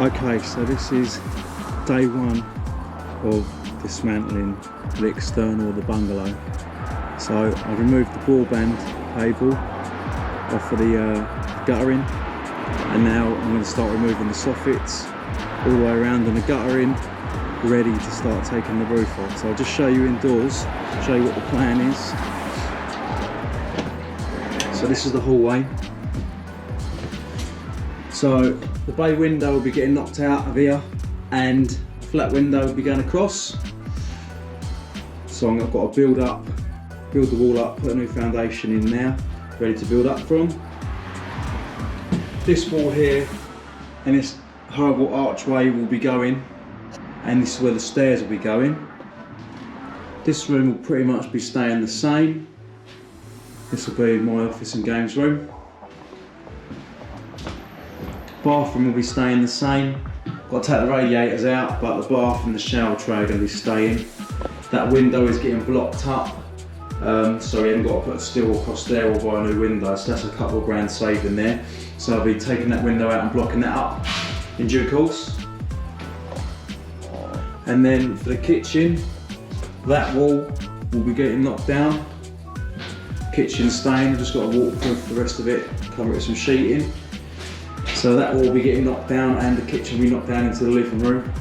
Okay, so this is day one of dismantling the external of the bungalow. So I've removed the broadband cable off of the guttering, and now I'm going to start removing the soffits all the way around and the guttering, ready to start taking the roof off. So I'll just show you indoors, show you what the plan is. So this is the hallway. So the bay window will be getting knocked out of here, and the flat window will be going across. So I've got to build the wall up, put a new foundation in now, ready to build up from. This wall here and this horrible archway will be going, and this is where the stairs will be going. This room will pretty much be staying the same. This will be my office and games room. Bathroom will be staying the same. Got to take the radiators out, but the bath and the shower tray are going to be staying. That window is getting blocked up, so we haven't got to put a steel across there or buy a new window, so that's a couple of grand saving there. So I'll be taking that window out and blocking that up in due course. And then for the kitchen, that wall will be getting knocked down. Kitchen stain, I've just got to waterproof the rest of it, cover it with some sheeting. So that will be getting knocked down, and the kitchen will be knocked down into the living room.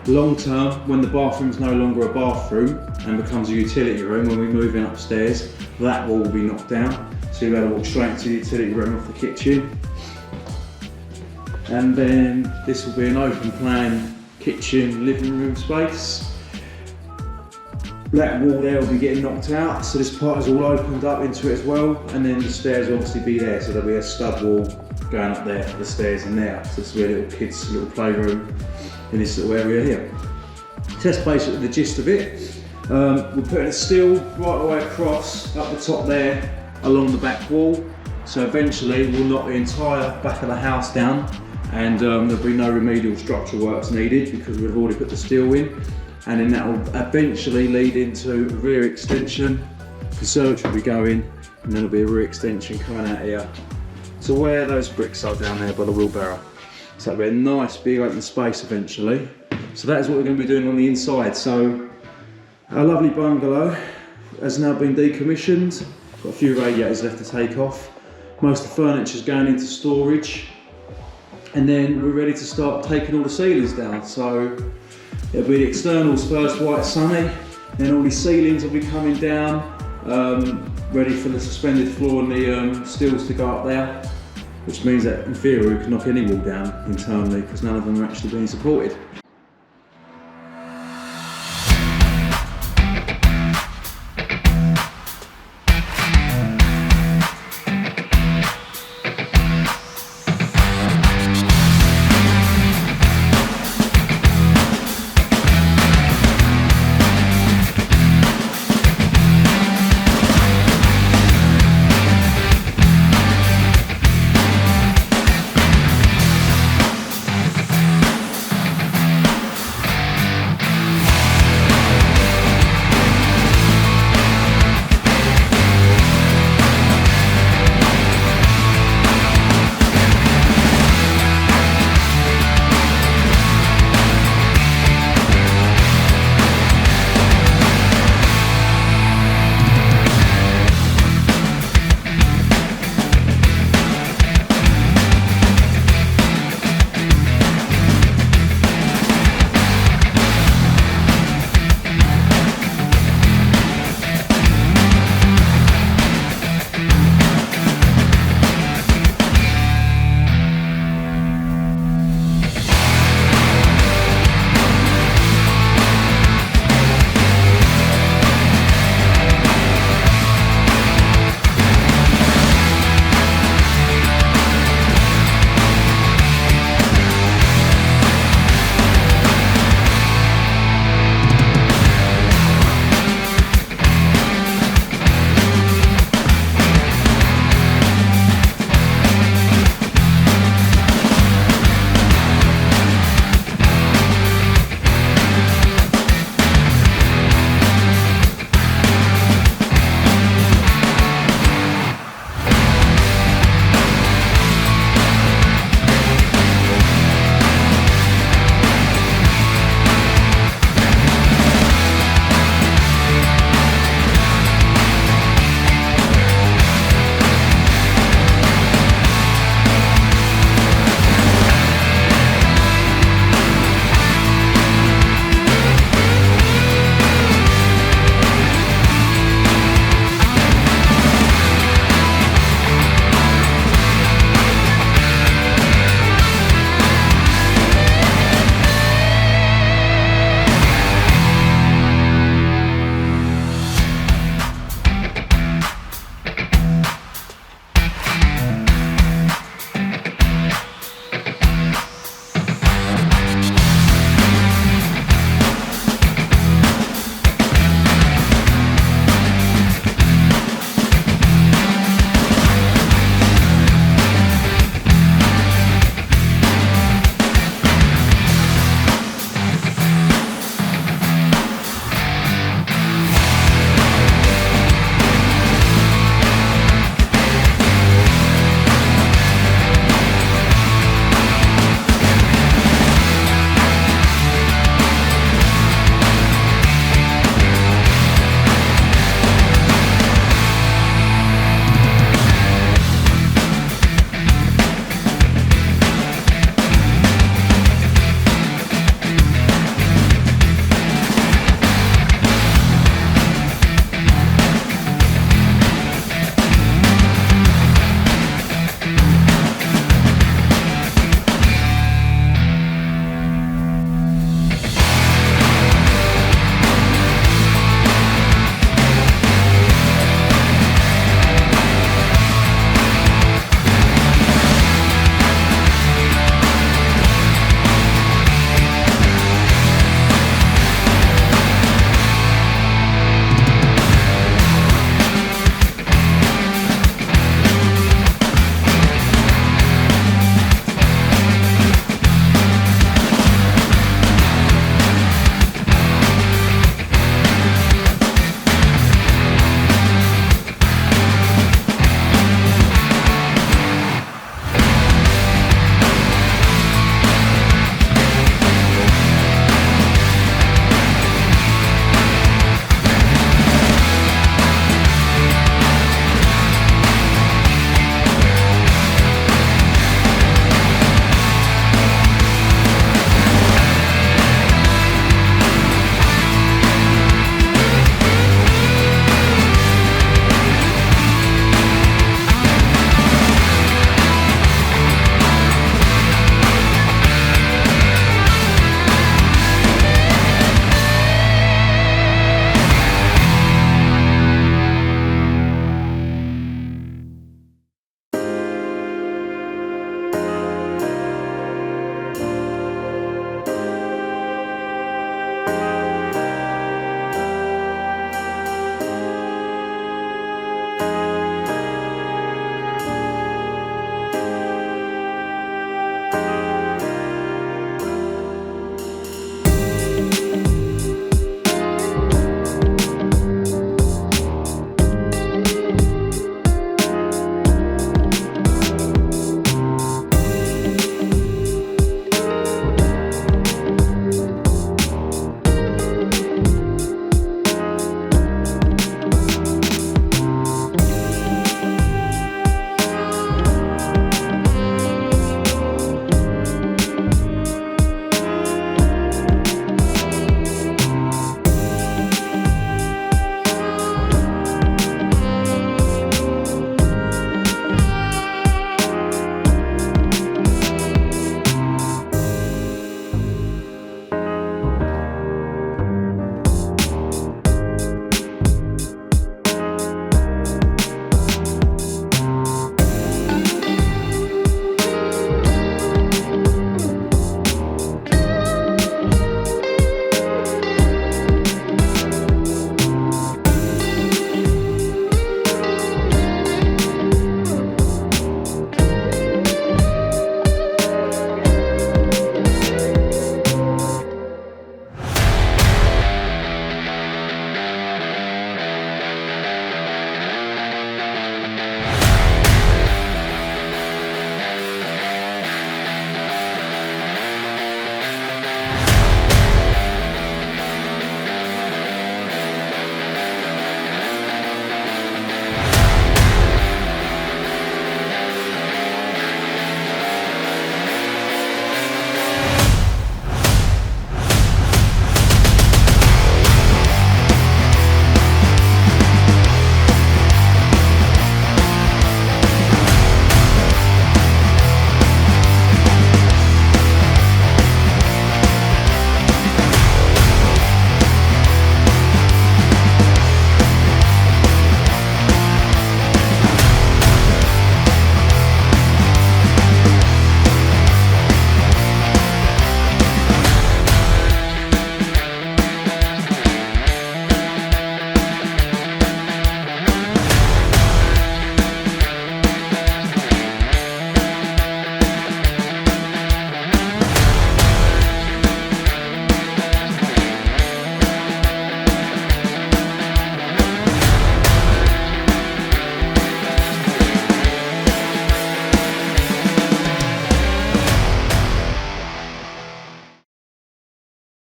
Long term, when the bathroom is no longer a bathroom and becomes a utility room, when we move in upstairs, that wall will be knocked down. So you'll be able to walk straight into the utility room off the kitchen. And then this will be an open plan kitchen, living room space. That wall there will be getting knocked out, so this part is all opened up into it as well, and then the stairs will obviously be there, so there'll be a stud wall going up there for the stairs in there. So this will be a little kids' little playroom in this little area here. So that's basically the gist of it. We're putting a steel right the way across, up the top there, along the back wall. So eventually we'll knock the entire back of the house down, and there'll be no remedial structural works needed because we've already put the steel in. And then that will eventually lead into a rear extension. Conservatory will be going, and then there'll be a rear extension coming out here. So where those bricks are down there by the wheelbarrow. So that'll be a nice big open space eventually. So that is what we're going to be doing on the inside. So our lovely bungalow has now been decommissioned. Got a few radiators left to take off. Most of the furniture is going into storage. And then we're ready to start taking all the ceilings down. So it'll be the externals first, white sunny, then all the ceilings will be coming down, ready for the suspended floor and the steels to go up there, which means that in theory we can knock any wall down internally because none of them are actually being supported.